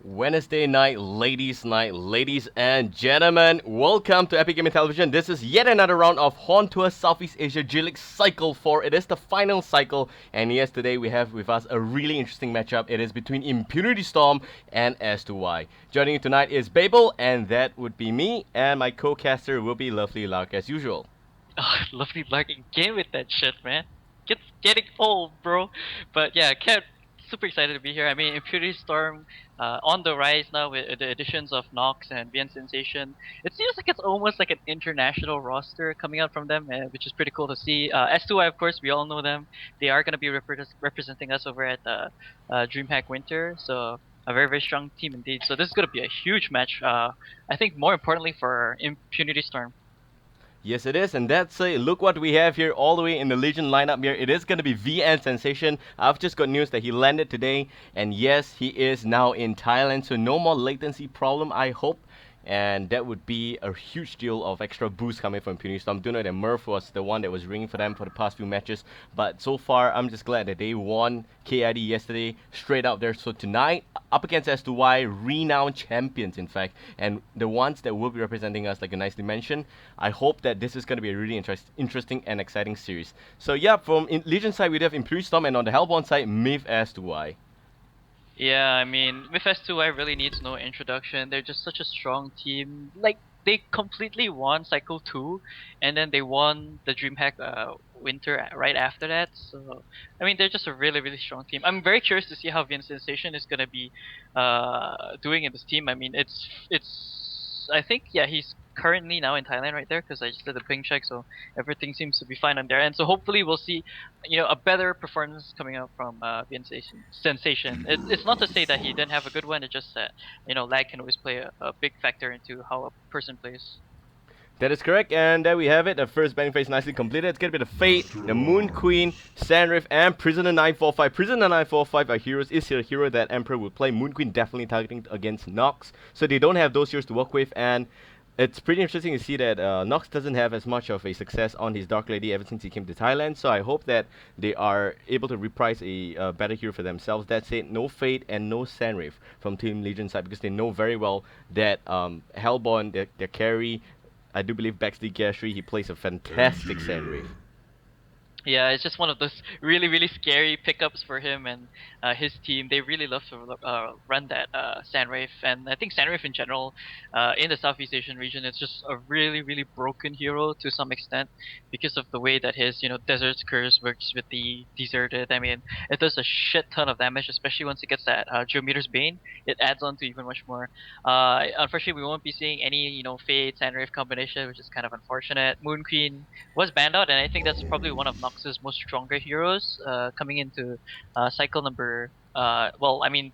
Wednesday night, ladies and gentlemen, welcome to Epic Gaming Television. This is yet another round of HoNTour Southeast Asia G-League Cycle 4. It is the final cycle, and yes, today we have with us a really interesting matchup. It is between impunity.storm and s2y. Joining you tonight is Babael, and that would be me, and my co-caster will be Lovely Lark as usual. Oh, lovely luck again with that shit, man. Getting old, bro. But yeah, Cat, super excited to be here. I mean, Impurity Storm on the rise now with the additions of Nox and VN Sensation. It seems like it's almost like an international roster coming out from them, which is pretty cool to see. S2Y, of course, we all know them. They are going to be representing us over at DreamHack Winter, so a very, very strong team indeed. So this is going to be a huge match. I think more importantly for Impunity Storm. Yes, it is, and that's it. Look what we have here all the way in the Legion lineup here. It is going to be VN Sensation. I've just got news that he landed today, and yes, he is now in Thailand, so no more latency problem, I hope. And that would be a huge deal of extra boost coming from Puni Storm. Do know that Murph was the one that was ringing for them for the past few matches, but so far I'm just glad that they won KID yesterday straight out there. So tonight, up against S2Y, renowned champions in fact, and the ones that will be representing us, like you nicely mentioned. I hope that this is going to be a really interesting and exciting series. So yeah, from Legion side we have Imperial Storm, and on the Hellborn side, Myth S2Y. Yeah, I mean, with S2I really needs no introduction. They're just such a strong team. Like, they completely won Cycle 2, and then they won the DreamHack Winter right after that. So, I mean, they're just a really, really strong team. I'm very curious to see how Vin Sensation is going to be doing in this team. I mean, I think, yeah, he's currently now in Thailand right there, because I just did the ping check, so everything seems to be fine on there. And so hopefully we'll see, a better performance coming out from Vin Sensation. It's not to say that he didn't have a good one. It's just that lag can always play a big factor into how a person plays. That is correct, and there we have it. The first banning phase nicely completed. It's gonna be the Fate, the Moon Queen, Sandrift, and Prisoner 945. Prisoner 945 are heroes. Is a hero that Emperor would play. Moon Queen definitely targeting against Nox, so they don't have those heroes to work with, and it's pretty interesting to see that Nox doesn't have as much of a success on his Dark Lady ever since he came to Thailand. So I hope that they are able to reprise a better hero for themselves. That said, no Fate and no Sandrift from Team Legion side, because they know very well that Hellborn, their carry, I do believe Baxley Gashry, he plays a fantastic Sandwave. Yeah, it's just one of those really, really scary pickups for him and his team. They really love to run that Sandwave, and I think Sandwave in general, in the Southeast Asian region, is just a really, really broken hero to some extent because of the way that his, Desert's Curse works with the Deserted. I mean, it does a shit ton of damage, especially once it gets that Geometer's Bane. It adds on to even much more. Unfortunately, we won't be seeing any, Fade Sandwave combination, which is kind of unfortunate. Moon Queen was banned out, and I think that's probably one of Nox's most stronger heroes coming into cycle number. Well, I mean,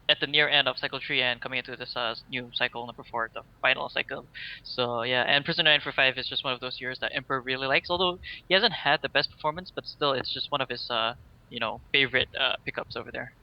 at the near end of cycle 3 and coming into this new cycle number 4, the final cycle. So yeah, and Prisoner 945 is just one of those heroes that Emperor really likes. Although he hasn't had the best performance, but still, it's just one of his favorite pickups over there.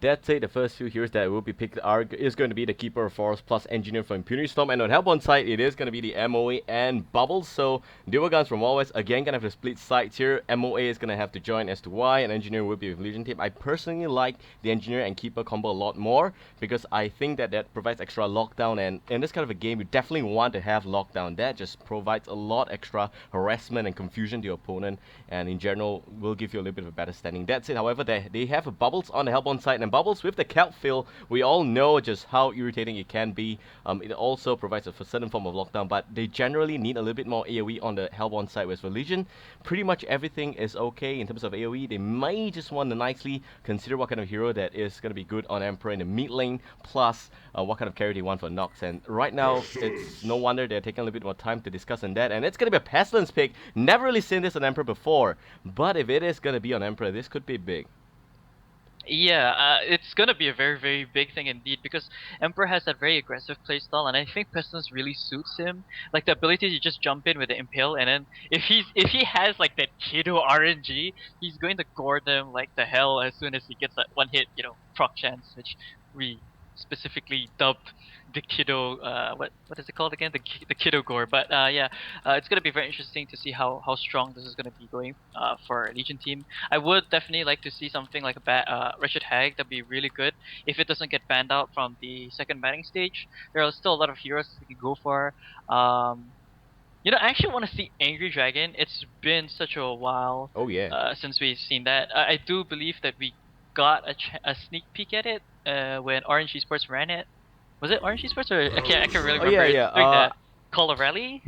That's it. The first few heroes that will be picked is going to be the Keeper of Forest plus Engineer from Impunity Storm, and on Hellborn side, it is going to be the MOA and Bubbles. So Dual Guns from Always again gonna have to split sides here. MOA is gonna have to join S2Y, and Engineer will be with Legion team. I personally like the Engineer and Keeper combo a lot more because I think that provides extra lockdown, and in this kind of a game, you definitely want to have lockdown. That just provides a lot extra harassment and confusion to your opponent, and in general will give you a little bit of a better standing. That's it. However, they have a Bubbles on the Hellborn side, and Bubbles with the Kelp fill, we all know just how irritating it can be. It also provides a certain form of lockdown, but they generally need a little bit more AoE on the Hellborn side. Whereas for Legion, pretty much everything is okay in terms of AoE. They may just want to nicely consider what kind of hero that is going to be good on Emperor in the mid lane, plus what kind of carry they want for Nox. And right now, it's no wonder they're taking a little bit more time to discuss on that. And it's going to be a Pestilence pick. Never really seen this on Emperor before, but if it is going to be on Emperor, this could be big. Yeah, it's gonna be a very, very big thing indeed because Emperor has that very aggressive playstyle, and I think Pestilence really suits him. Like the ability to just jump in with the Impale, and then if he has like that kiddo RNG, he's going to gore them like the hell as soon as he gets that one hit, proc chance, which we specifically dubbed the Kiddo. What is it called again? The Kiddo Gore. But yeah, it's gonna be very interesting to see how strong this is gonna be going for Legion team. I would definitely like to see something like a Wretched Hag. That'd be really good if it doesn't get banned out from the second banning stage. There are still a lot of heroes that you can go for. I actually want to see Angry Dragon. It's been such a while Oh yeah. since we've seen that. I do believe that we got a sneak peek at it when Orange Esports ran it. Was it Orange Esports or I can't really Oh yeah, remember. It's yeah. during the Call of Rally.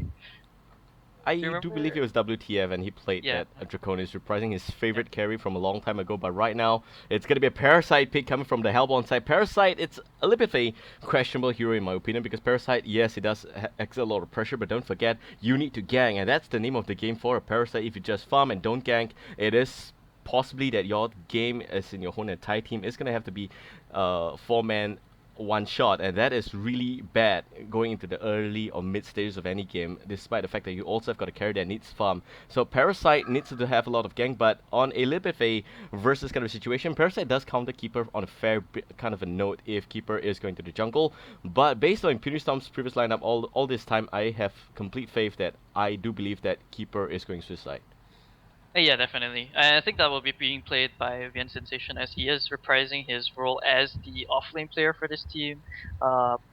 Do you I do believe it remember? was WTF and he played Yeah. that Draconis, reprising his favorite Yep. carry from a long time ago. But right now, it's going to be a Parasite pick coming from the Hellbourne side. Parasite, it's a little bit of a questionable hero in my opinion because Parasite, yes, it does exert a lot of pressure, but don't forget, you need to gank, and that's the name of the game for a Parasite. If you just farm and don't gank, it is possibly that your game, as in your HoN and Thai team, is going to have to be four-man one shot, and that is really bad going into the early or mid stages of any game, despite the fact that you also have got a carry that needs farm. So Parasite needs to have a lot of gank, but on a little bit of a versus kind of situation, Parasite does counter Keeper on a fair bit, kind of a note if Keeper is going to the jungle. But based on Impunity Storm's previous lineup, all this time, I have complete faith that I do believe that Keeper is going suicide. Yeah, definitely. I think that will be being played by Vian Sensation as he is reprising his role as the offlane player for this team.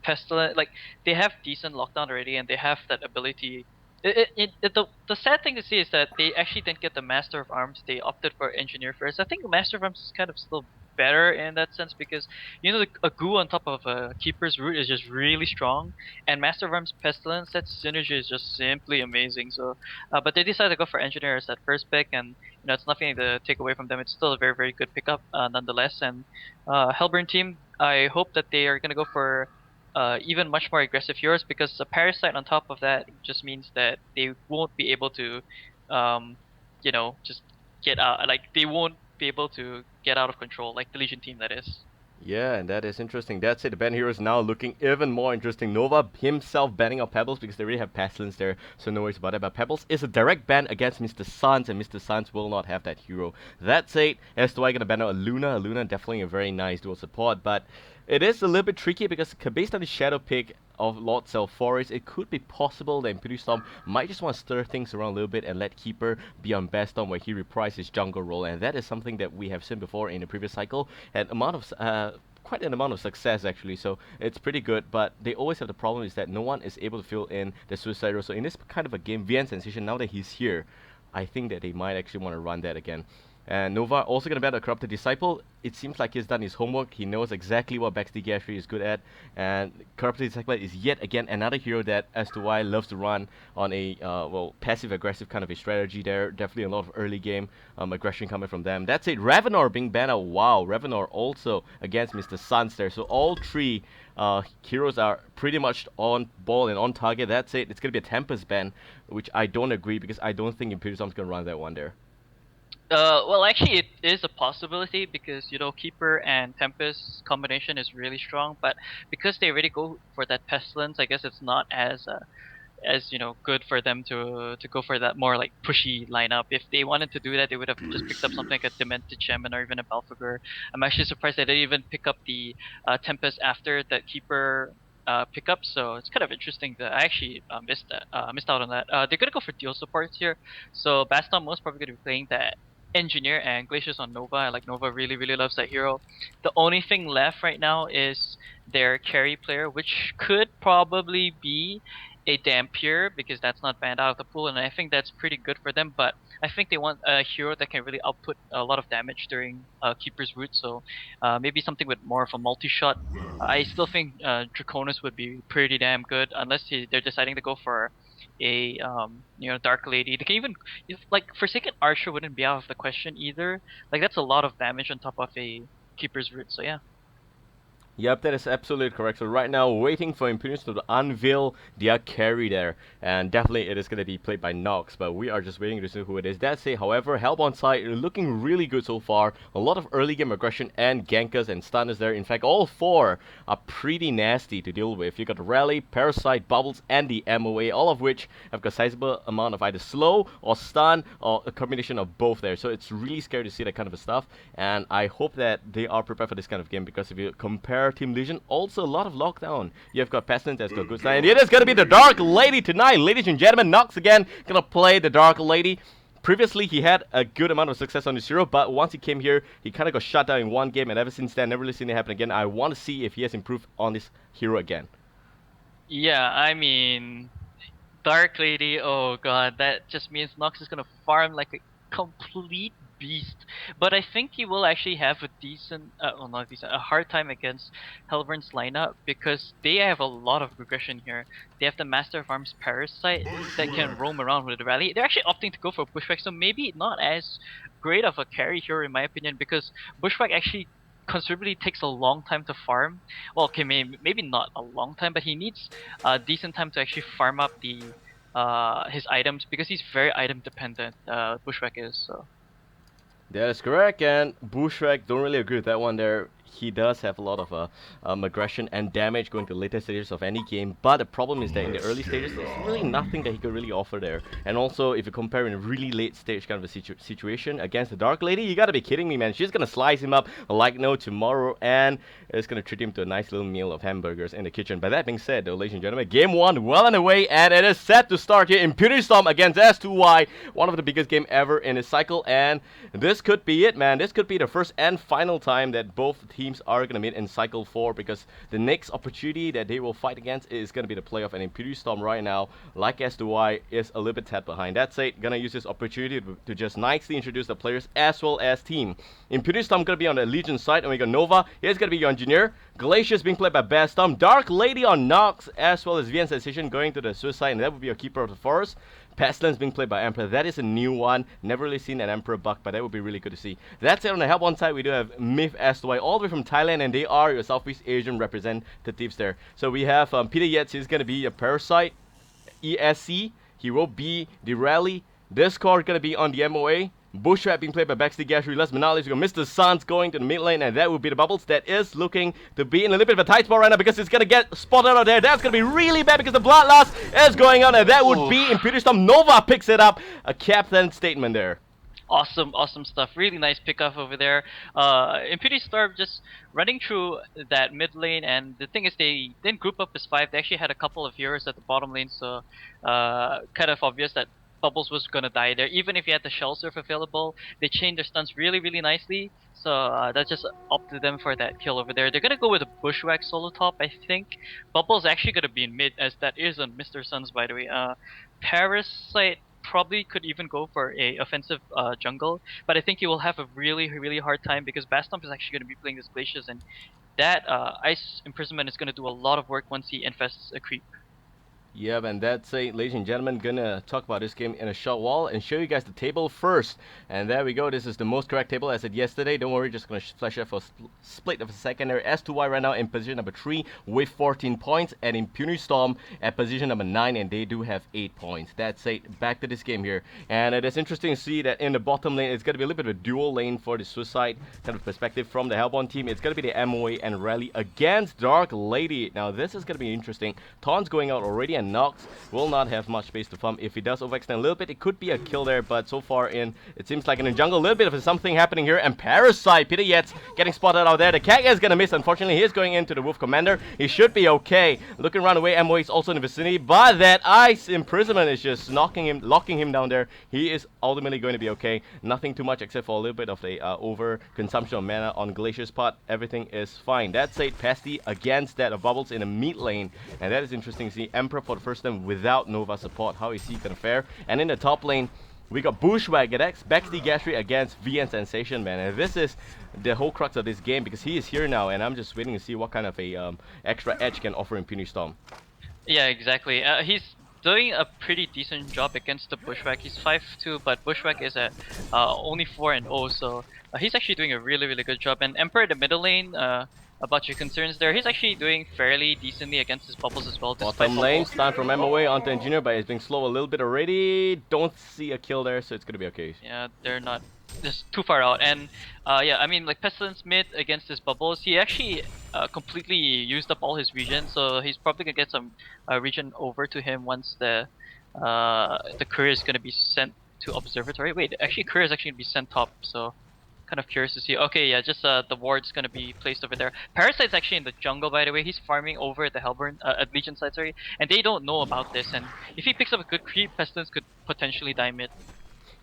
Pestilent, like they have decent lockdown already, and they have that ability. The sad thing to see is that they actually didn't get the Master of Arms. They opted for Engineer first. I think Master of Arms is kind of still better in that sense because a goo on top of a Keeper's Root is just really strong, and Master of Arms Pestilence, that synergy is just simply amazing. So but they decided to go for Engineer as that first pick, and it's nothing to take away from them. It's still a very, very good pickup, nonetheless. And Hellburn team, I hope that they are gonna go for even much more aggressive heroes because the Parasite on top of that just means that they won't be able to, um, just get out. Like they won't be able to get out of control, like the Legion team that is. Yeah, and that is interesting. That's it. The ban hero is now looking even more interesting. Nova himself banning out Pebbles because they already have Pestilence there, so no worries about it. But Pebbles is a direct ban against Mr. Suns, and Mr. Suns will not have that hero. That's it. S2y gonna ban out Luna. Luna definitely a very nice dual support, but it is a little bit tricky because based on the shadow pick of Lord Selforest, it could be possible that Impunity Storm might just want to stir things around a little bit and let Keeper be on Best Storm where he reprises his jungle role, and that is something that we have seen before in the previous cycle, and quite an amount of success actually, so it's pretty good, but they always have the problem is that no one is able to fill in the suicide role. So in this kind of a game, VN Sensation, now that he's here, I think that they might actually want to run that again. And Nova also going to ban a Corrupted Disciple. It seems like he's done his homework. He knows exactly what Backstick Gashry is good at. And Corrupted Disciple is yet again another hero that S2y loves to run on a, passive-aggressive kind of a strategy there. Definitely a lot of early game aggression coming from them. That's it. Ravenor being banned out. Wow, Ravenor also against Mr. Suns there. So all three heroes are pretty much on ball and on target. That's it. It's going to be a Tempest ban, which I don't agree because I don't think Imperial Storm's going to run that one there. Well, actually, it is a possibility because Keeper and Tempest combination is really strong, but because they already go for that Pestilence, I guess it's not as good for them to go for that more like pushy lineup. If they wanted to do that, they would have just picked up something like a Demented Shaman or even a Balfagor. I'm actually surprised they didn't even pick up the Tempest after that Keeper pickup. So it's kind of interesting that I actually missed out on that. They're gonna go for dual supports here, so Baston most probably gonna be playing that Engineer and Glacius on Nova. Like Nova really really loves that hero. The only thing left right now is their carry player, which could probably be a Dampier because that's not banned out of the pool, and I think that's pretty good for them. But I think they want a hero that can really output a lot of damage during Keeper's Root, so maybe something with more of a multi-shot. I still think Draconis would be pretty damn good unless they're deciding to go for a Dark Lady. They can even like Forsaken Archer wouldn't be out of the question either. Like that's a lot of damage on top of a Keeper's Root. So yeah. Yep, that is absolutely correct. So right now, waiting for Imperius to unveil their carry there, and definitely it is going to be played by Nox, but we are just waiting to see who it is. That's it. However, Hellbourne side looking really good so far. A lot of early game aggression and gankers and stunners there. In fact, all four are pretty nasty to deal with. You got Rally, Parasite, Bubbles, and the MOA, all of which have got sizable amount of either slow or stun or a combination of both there. So it's really scary to see that kind of stuff, and I hope that they are prepared for this kind of game because if you compare Para Team Legion. Also, a lot of lockdown. You've got Pestilence that's got good side. And it is going to be the Dark Lady tonight, ladies and gentlemen. Nox again going to play the Dark Lady. Previously, he had a good amount of success on his hero, but once he came here, he kind of got shut down in one game, and ever since then, never really seen it happen again. I want to see if he has improved on this hero again. Yeah, I mean, Dark Lady, oh god, that just means Nox is gonna farm like a complete beast. But I think he will actually have a decent, well not decent, a hard time against Hellburn's lineup because they have a lot of regression here. They have the Master of Arms Parasite that can roam around with the rally. They're actually opting to go for Bushwhack, so maybe not as great of a carry hero in my opinion because Bushwhack actually considerably takes a long time to farm. Well, okay, maybe not a long time, but he needs a decent time to actually farm up the his items because he's very item dependent. Bushwhack is so. That is correct, and Bushwhack, don't really agree with that one there. He does have a lot of aggression and damage going to later stages of any game, but the problem is that in the early stages, there's really nothing that he could really offer there. And also, if you compare in a really late stage kind of a situation against the Dark Lady, you gotta be kidding me, man. She's gonna slice him up like no tomorrow, and it's gonna treat him to a nice little meal of hamburgers in the kitchen. But that being said, though, ladies and gentlemen, game 1 well underway, and it is set to start here. impunity.storm against s2y, one of the biggest game ever in this cycle, and this could be it, man. This could be the first and final time that both teams are going to meet in Cycle 4 because the next opportunity that they will fight against is going to be the playoff, and impunity.storm right now, like s2y, is a little bit tad behind. That's it. Gonna use this opportunity to just nicely introduce the players as well as team. impunity.storm going to be on the Legion side, and we got Nova. Here's going to be your engineer. Glacius being played by Bastom. Dark Lady on Nox, as well as VN Sensation going to the Suicide, and that would be your Keeper of the Forest. Pestilence being played by Emperor. That is a new one. Never really seen an Emperor buck, but that would be really good to see. That's it on the help one side. We do have Myth s2y all the way from Thailand, and they are your Southeast Asian representatives there. So we have Peter Yates. He's going to be a Parasite. ESC. He will be the Rally. Discord going to be on the MOA. Bushwhack being played by Baxter Gashry. Last but not least, we got Mr. Suns going to the mid lane, and that will be the Bubbles. That is looking to be in a little bit of a tight spot right now because it's going to get spotted out there. That's going to be really bad because the Bloodlust is going on, and that would be impunity.storm. Nova picks it up. A captain statement there. Awesome stuff. Really nice pickup over there. impunity.storm just running through that mid lane, and the thing is they didn't group up as 5. They actually had a couple of heroes at the bottom lane, so kind of obvious that Bubbles was gonna die there. Even if he had the Shell Surf available, they chained their stuns really nicely, so that just opted them for that kill over there. They're gonna go with a Bushwhack solo top, I think. Bubbles actually gonna be in mid, as that is on Mr. Suns, by the way. Parasite probably could even go for a offensive jungle, but I think he will have a really hard time because Bastomp is actually gonna be playing this Glacius, and that Ice Imprisonment is gonna do a lot of work once he infests a creep. Yep, and that's it, ladies and gentlemen. Gonna talk about this game in a short while and show you guys the table first. And there we go. This is the most correct table as I said yesterday. Don't worry, just gonna flash it for a split of a second there. s2y right now in position number 3 with 14 points, and impunity.storm at position number 9, and they do have 8 points. That's it. Back to this game here, and it is interesting to see that in the bottom lane, it's gonna be a little bit of a dual lane for the Suicide kind of perspective from the Hellborn team. It's gonna be the MOA and Rally against Dark Lady. Now this is gonna be interesting. Taun's going out already, and Nox will not have much space to farm. If he does overextend a little bit, it could be a kill there, but so far in, it seems like in the jungle, a little bit of something happening here, and Parasite, Peter Yates getting spotted out there. The Cat is gonna miss, unfortunately. He is going into the Wolf Commander. He should be okay. Looking around the way, MOA is also in the vicinity, but that Ice Imprisonment is just locking him down there. He is ultimately going to be okay. Nothing too much except for a little bit of the over consumption of mana on Glacier's part. Everything is fine. That's it. Pasty against that of Bubbles in the mid lane, and that is interesting to see. Emperor for the first time without Nova support. How is he gonna fare? And in the top lane, we got Bushwhack against Baxty Gashry against VN Sensation, man. And this is the whole crux of this game because he is here now, and I'm just waiting to see what kind of a extra edge can offer impunity.storm. Yeah, exactly. He's doing a pretty decent job against the Bushwhack. He's 5-2, but Bushwhack is at only 4-0, so he's actually doing a really good job. And Emperor in the middle lane, about your concerns there, he's actually doing fairly decently against his Bubbles as well. Bottom lane, stun from MOA onto Engineer, but it's being slow a little bit already. Don't see a kill there, so it's gonna be okay. Yeah, they're not just too far out. And yeah, I mean, like Pestilence mid against his Bubbles, he actually completely used up all his regen, so he's probably gonna get some regen over to him once the courier is gonna be sent to Observatory. Wait, actually courier is actually gonna be sent top, so kind of curious to see. Okay, yeah, just the ward's gonna be placed over there. Parasite's actually in the jungle, by the way. He's farming over at the Hellborn, at Legion side, sorry, and they don't know about this. And if he picks up a good creep, Pestilence could potentially die mid.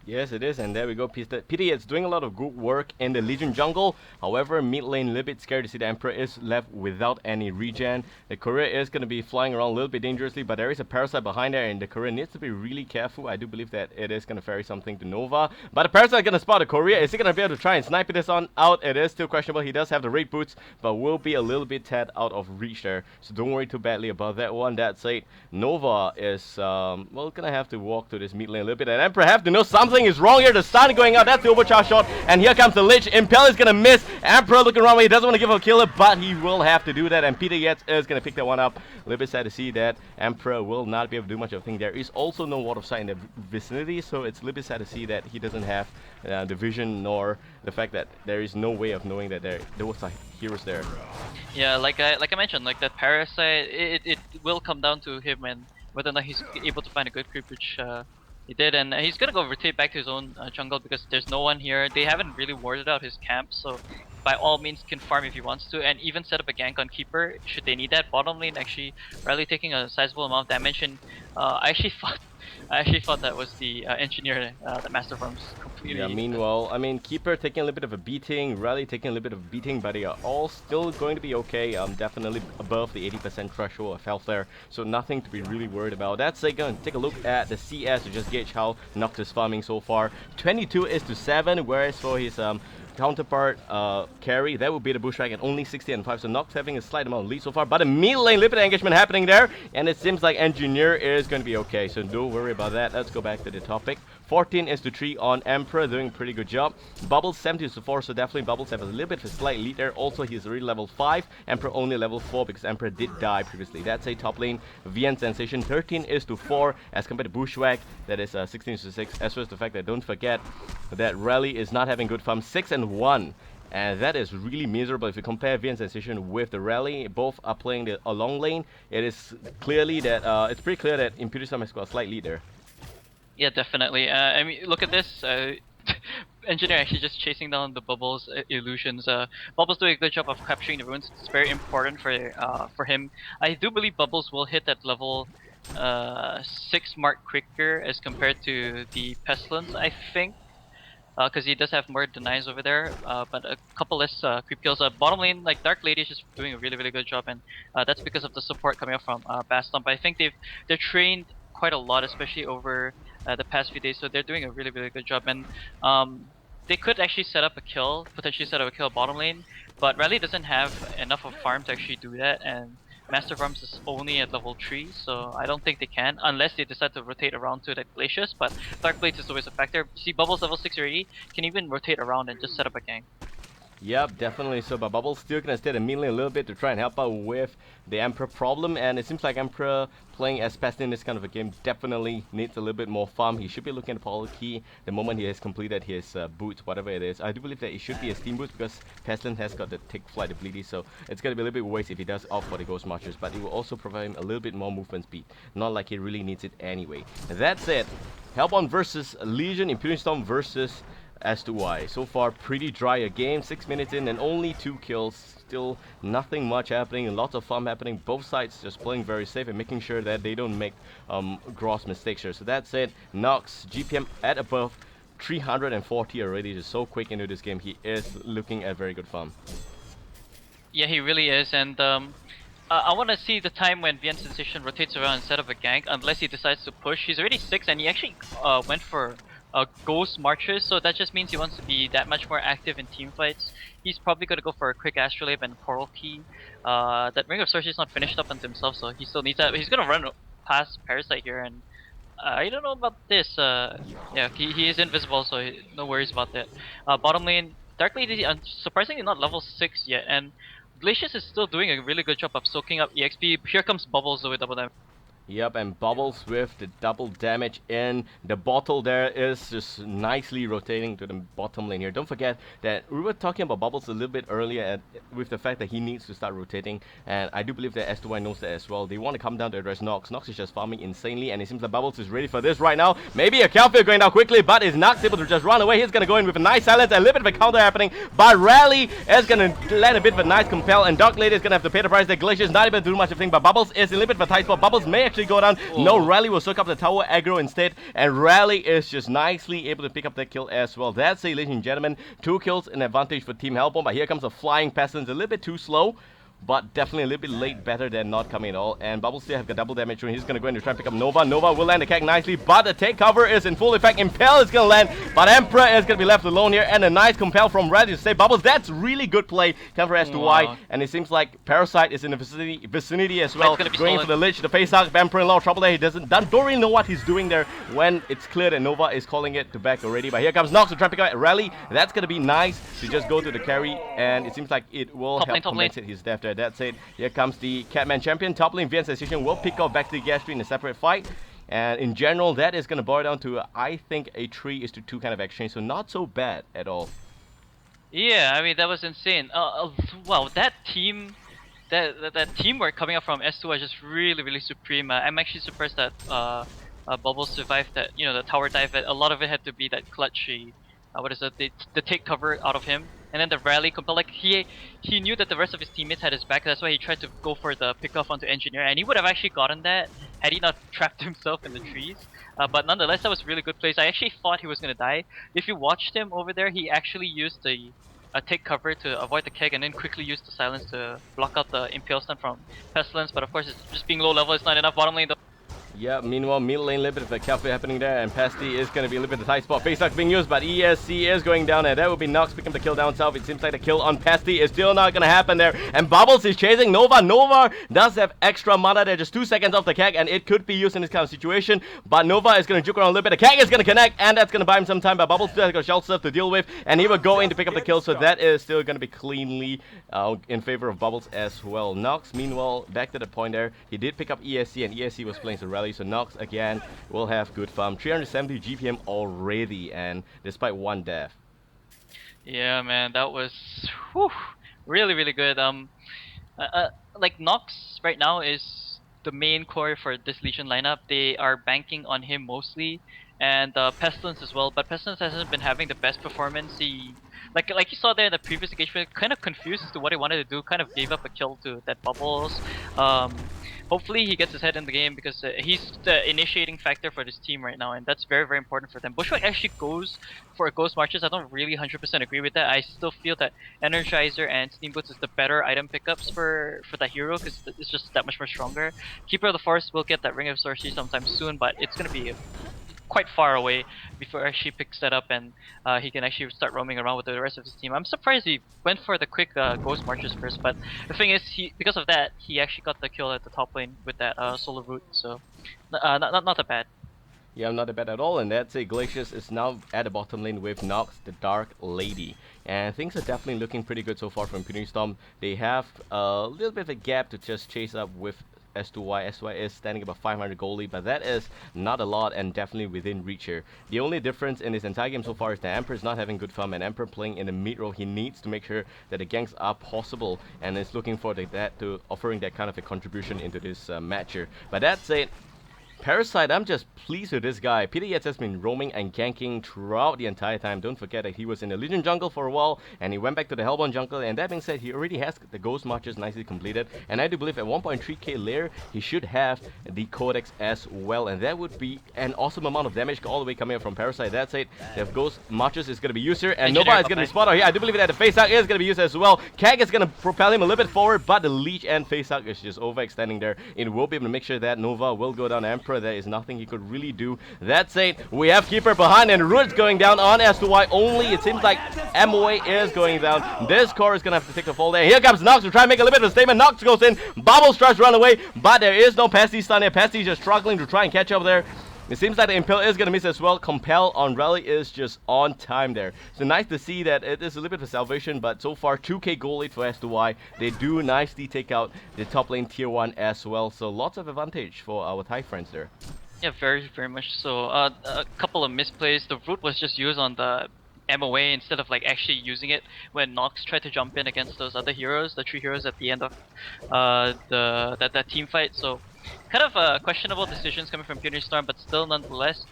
Yes, it is, and there we go. Pity it's doing a lot of good work in the Legion jungle. However, mid lane a little bit scared to see the Emperor is left without any regen. The courier is going to be flying around a little bit dangerously, but there is a Parasite behind there, and the courier needs to be really careful. I do believe that it is going to ferry something to Nova, but the Parasite is going to spot the courier. Is he going to be able to try and snipe this on out? It is still questionable. He does have the raid boots, but will be a little bit tad out of reach there, so don't worry too badly about that one. That's it. Nova is, well, going to have to walk to this mid lane a little bit, and Emperor have to know something is wrong here. The stun going out, that's the overcharge shot, and here comes the Lich. Impel is gonna miss. Emperor looking around, he doesn't want to give a killer, but he will have to do that, and Peter Yates is gonna pick that one up. A little bit sad to see that Emperor will not be able to do much of a thing. There is also no ward of sight in the vicinity, so it's a little bit sad to see that he doesn't have the vision, nor the fact that there is no way of knowing that there was a heroes there. Yeah, like I mentioned, like that Parasite, it will come down to him and whether or not he's able to find a good creep, which he did, and he's gonna go rotate back to his own jungle because there's no one here. They haven't really warded out his camp, so by all means can farm if he wants to, and even set up a gank on Keeper should they need that. Bottom lane actually Riley taking a sizable amount of damage, and I actually thought that was the engineer, the Master Farms completely. Yeah, meanwhile, I mean, Keeper taking a little bit of a beating, Rally taking a little bit of a beating, but they are all still going to be okay. Definitely above the 80% threshold of health there, so nothing to be really worried about. That's it. Going to take a look at the CS to just gauge how Nox is farming so far. 22 is to 7, whereas for his counterpart carry, that would be the Bushwhack at only 60 and 5, so Nox having a slight amount of lead so far, but a mid lane limited engagement happening there, and it seems like Engineer is going to be okay, so don't worry about that. Let's go back to the topic. 14 is to 3 on Emperor, doing a pretty good job. Bubbles 70 is to 4, so definitely Bubbles have a little bit of a slight lead there. Also, he's already level 5, Emperor only level 4 because Emperor did die previously. That's a top lane. VN Sensation 13 is to 4 as compared to Bushwhack, that is 16 is to 6, as well as the fact that don't forget that Rally is not having good farm, 6 and 1. And that is really miserable. If you compare VN Sensation with the Rally, both are playing a long lane. It is clearly that it's pretty clear that impunity.storm has got a slight lead there. Yeah, definitely. I mean, look at this. Engineer actually just chasing down the Bubbles illusions. Bubbles doing a good job of capturing the runes. It's very important for him. I do believe Bubbles will hit that level 6 mark quicker as compared to the Pestilence, I think. Because he does have more denies over there, but a couple less creep kills. Bottom lane, like Dark Lady is just doing a really good job, and that's because of the support coming up from Baston. But I think they're trained quite a lot, especially over the past few days, so they're doing a really good job. And they could actually potentially set up a kill bottom lane, but Riley doesn't have enough of farm to actually do that, and Master Farms is only at level 3, so I don't think they can, unless they decide to rotate around to the Glacius, but Dark Blades is always a factor. You see Bubbles level 6 already, can even rotate around and just set up a gank. Yep, definitely so, but Bubble's still gonna stay immediately a little bit to try and help out with the Emperor problem, and it seems like Emperor playing as Pestin in this kind of a game definitely needs a little bit more farm. He should be looking at Power Key the moment he has completed his boots, whatever it is. I do believe that it should be a Steam Boots because Pestin has got the Take Flight ability, so it's gonna be a little bit waste if he does opt for the Ghost Marchers, but it will also provide him a little bit more movement speed. Not like he really needs it anyway. That's it. Hellborn versus Legion, impunity.storm versus s2y. So far, pretty dry a game. 6 minutes in and only 2 kills. Still nothing much happening. Lots of farm happening. Both sides just playing very safe and making sure that they don't make gross mistakes here. So that's it. Nox, GPM at above 340 already. Just so quick into this game. He is looking at very good farm. Yeah, he really is, and I want to see the time when VN Sensation rotates around instead of a gank, unless he decides to push. He's already 6 and he actually went for Ghost Marchers, so that just means he wants to be that much more active in team fights. He's probably going to go for a quick Astrolabe and Coral Key. That Ring of Sorcery is not finished up unto himself, so he still needs that. He's going to run past Parasite here, and I don't know about this. Yeah, he is invisible, so no worries about that. Bottom lane, Dark Lady, surprisingly not level 6 yet, and Glacius is still doing a really good job of soaking up EXP. Here comes Bubbles with double damage. Yep, and Bubbles with the double damage in. The bottle there is just nicely rotating to the bottom lane here. Don't forget that we were talking about Bubbles a little bit earlier with the fact that he needs to start rotating, and I do believe that s2y knows that as well. They want to come down to address Nox. Nox is just farming insanely, and it seems like Bubbles is ready for this right now. Maybe a counter going down quickly, but is not able to just run away. He's going to go in with a nice silence and a little bit of a counter happening, but Rally is going to land a bit of a nice compel, and Dark Lady is going to have to pay the price. The Glacier is not able to do much of a thing, but Bubbles is in a little bit of a tight spot. Bubbles may actually go down. No, Rally will soak up the tower aggro instead, and Rally is just nicely able to pick up that kill as well. That's it, ladies and gentlemen. 2 kills, an advantage for Team Hellbomb, but here comes a flying Pestilence, a little bit too slow, but definitely a little bit late, better than not coming at all. And Bubbles still have got double damage, and he's going to go in to try and pick up Nova. Nova will land the keg nicely, but the take cover is in full effect. Impel is going to land, but Emperor is going to be left alone here, and a nice compel from Rally to save Bubbles. That's really good play, come for s2y, and it seems like Parasite is in the vicinity as well, going for the Lich, the face hug. Emperor in a lot of trouble there. He don't really know what he's doing there when it's clear that Nova is calling it to back already, but here comes Nox to try and pick up Rally. That's going to be nice to just go to the carry, and it seems like it will help compensate his death there. That's it. Here comes the Catman champion. Top lane VN Sensation will pick up back to the gas tree in a separate fight. And in general, that is going to boil down to, I think, a 3:2 kind of exchange. So not so bad at all. Yeah, I mean, that was insane. Wow, that team, that teamwork coming up from s2y is just really supreme. I'm actually surprised that Bubbles survived that, the tower dive. A lot of it had to be that clutchy, what is it, the take cover out of him. And then the Rally compel, like he knew that the rest of his teammates had his back, that's why he tried to go for the pick off onto Engineer, and he would have actually gotten that had he not trapped himself in the trees. But nonetheless, that was really good plays. I actually thought he was gonna die. If you watched him over there, he actually used the take cover to avoid the keg, and then quickly used the silence to block out the Impale stun from Pestilence. But of course, it's just being low level, it's not enough. Bottom lane though. Yeah, meanwhile, middle lane, a little bit of a cafe happening there, and Pasty is going to be a little bit of a tight spot. Face being used, but ESC is going down, and that will be Nox picking up the kill down south. It seems like the kill on Pasty is still not going to happen there, and Bubbles is chasing Nova. Nova does have extra mana there, just 2 seconds off the keg, and it could be used in this kind of situation, but Nova is going to juke around a little bit. The keg is going to connect, and that's going to buy him some time, but Bubbles still has got shell stuff to deal with, and he will go in to pick up the kill, so that is still going to be cleanly in favor of Bubbles as well. Nox, meanwhile, back to the point there, he did pick up ESC, and ESC was playing some Rally, so Nox again will have good farm. 370 GPM already, and despite 1 death. Yeah, man, that was really good. Like Nox right now is the main core for this Legion lineup. They are banking on him mostly, and Pestilence as well. But Pestilence hasn't been having the best performance. He like you saw there in the previous engagement, kind of confused as to what he wanted to do. Kind of gave up a kill to that Bubbles. Hopefully he gets his head in the game, because he's the initiating factor for this team right now, and that's very important for them. Bushwhack actually goes for Ghost Marches. I don't really 100% agree with that. I still feel that Energizer and Steam Boots is the better item pickups for that hero, because it's just that much more stronger. Keeper of the Forest will get that Ring of Sorcery sometime soon, but it's going to be quite far away before actually picks that up, and he can actually start roaming around with the rest of his team. I'm surprised he went for the quick Ghost Marches first, but the thing is, because of that, he actually got the kill at the top lane with that Solar Root, so not that bad. Yeah, not that bad at all, and that's it. Glacius is now at the bottom lane with Nox, the Dark Lady. And things are definitely looking pretty good so far from Impunity Storm. They have a little bit of a gap to just chase up with s2y. s2y is standing about 500 goalie, but that is not a lot and definitely within reach here. The only difference in this entire game so far is that Emperor is not having good farm, and Emperor playing in the mid role. He needs to make sure that the ganks are possible, and is looking for that to offering that kind of a contribution into this match here. But that's it. Parasite, I'm just pleased with this guy. Peter Yates has been roaming and ganking throughout the entire time. Don't forget that he was in the Legion jungle for a while, and he went back to the Hellbourne jungle, and that being said, he already has the Ghost Marches nicely completed, and I do believe at 1.3k layer, he should have the Codex as well, and that would be an awesome amount of damage all the way coming from Parasite. That's it. The Ghost Marches is going to be used here, and Nova is going to be spotted here. I do believe that the Face Hug is going to be used as well. Keg is going to propel him a little bit forward, but the Leech and Face Hug is just overextending there. It will be able to make sure that Nova will go down Emperor. There is nothing he could really do. That's it. We have Keeper behind, and Root's going down on s2y only. It seems like MOA is going down. This core is going to have to take the fall there. Here comes Nox to try and make a little bit of a statement. Nox goes in. Bubbles tries to run away, but there is no Pasty stun here. Pasty just struggling to try and catch up there. It seems like the Impel is going to miss as well. Compel on Rally is just on time there. So nice to see that it is a little bit of a salvation, but so far 2k gold lead for S2y. They do nicely take out the top lane tier 1 as well. So lots of advantage for our Thai friends there. Yeah, very much so. A couple of misplays. The root was just used on the MOA instead of like actually using it when Nox tried to jump in against those other heroes, the 3 heroes at the end of that team fight. So kind of questionable decisions coming from Storm, but still nonetheless,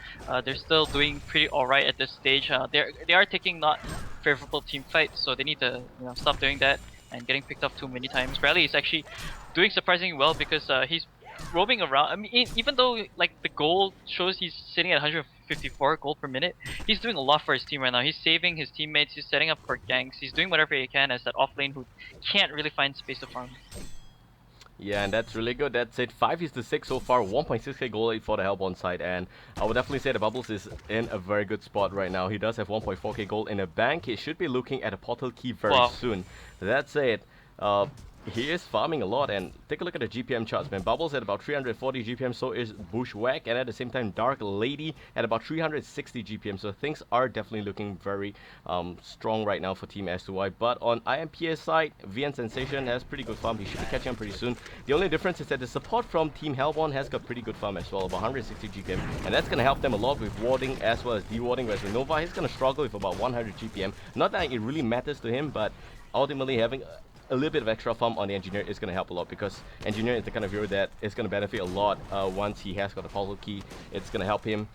they're still doing pretty alright at this stage. They are taking not favorable team fights, so they need to stop doing that and getting picked up too many times. Rally is actually doing surprisingly well because he's roaming around. I mean, even though like the goal shows he's sitting at 154 gold per minute, he's doing a lot for his team right now. He's saving his teammates, he's setting up for ganks, he's doing whatever he can as that offlane who can't really find space to farm. Yeah, and that's really good. That's it. 5-6 so far. 1.6k gold lead for the Hellborn side, and I would definitely say the Bubbles is in a very good spot right now. He does have 1.4k gold in the bank. He should be looking at a portal key very soon. That's it. He is farming a lot, and take a look at the GPM charts, man. Bubbles at about 340 GPM, so is Bushwhack, and at the same time Dark Lady at about 360 GPM, so things are definitely looking very strong right now for Team S2Y. But on ImpS side, VN Sensation has pretty good farm. He should be catching up pretty soon. The only difference is that the support from Team Hellborn has got pretty good farm as well, about 160 GPM, and that's going to help them a lot with warding as well as dewarding, whereas with Nova, he's going to struggle with about 100 GPM. Not that it really matters to him, but ultimately having a little bit of extra farm on the Engineer is going to help a lot, because Engineer is the kind of hero that is going to benefit a lot once he has got the portal key. It's going to help him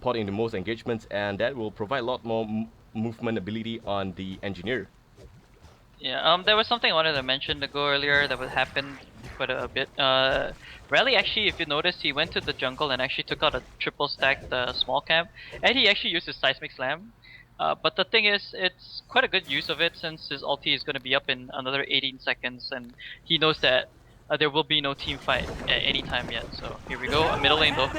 pot into most engagements, and that will provide a lot more movement ability on the Engineer. Yeah, there was something I wanted to mention to go earlier that would happen quite a bit. Rally actually, if you notice, he went to the jungle and actually took out a triple stack the small camp, and he actually used his Seismic Slam. But the thing is, it's quite a good use of it since his ulti is going to be up in another 18 seconds, and he knows that there will be no team fight at any time yet. So here we go, a middle lane though.